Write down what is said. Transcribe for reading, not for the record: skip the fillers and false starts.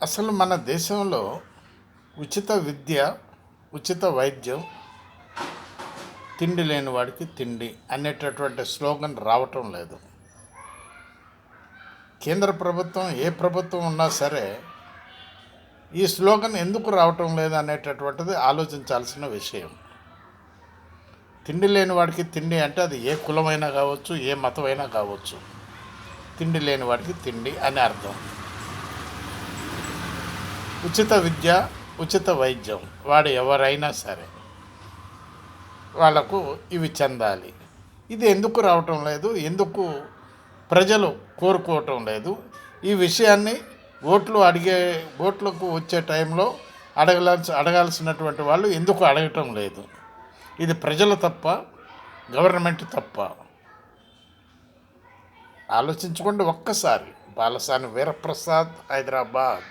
అసలు మన దేశంలో ఉచిత విద్య, ఉచిత వైద్యం, తిండి లేని వాడికి తిండి అనేటటువంటి స్లోగన్ రావటం లేదు. కేంద్ర ప్రభుత్వం ఏ ప్రభుత్వం ఉన్నా సరే ఈ స్లోగన్ ఎందుకు రావటం లేదు అనేటటువంటిది ఆలోచించాల్సిన విషయం. తిండి లేని వాడికి తిండి అంటే అది ఏ కులమైనా కావచ్చు, ఏ మతమైనా కావచ్చు. తిండి లేని వాడికి తిండి అని అర్థం. ఉచిత విద్య, ఉచిత వైద్యం, వాడు ఎవరైనా సరే వాళ్లకు ఇవి చెందాలి. ఇది ఎందుకు రావటం లేదు, ఎందుకు ప్రజలు కోరుకోవటం లేదు? ఈ విషయాన్ని ఓట్లకు వచ్చే టైంలో అడగాల్సినటువంటి వాళ్ళు ఎందుకు అడగటం లేదు? ఇది ప్రజలు తప్ప, గవర్నమెంట్ తప్ప? ఆలోచించుకోండి ఒక్కసారి. బాలసాని వీరప్రసాద్, హైదరాబాద్.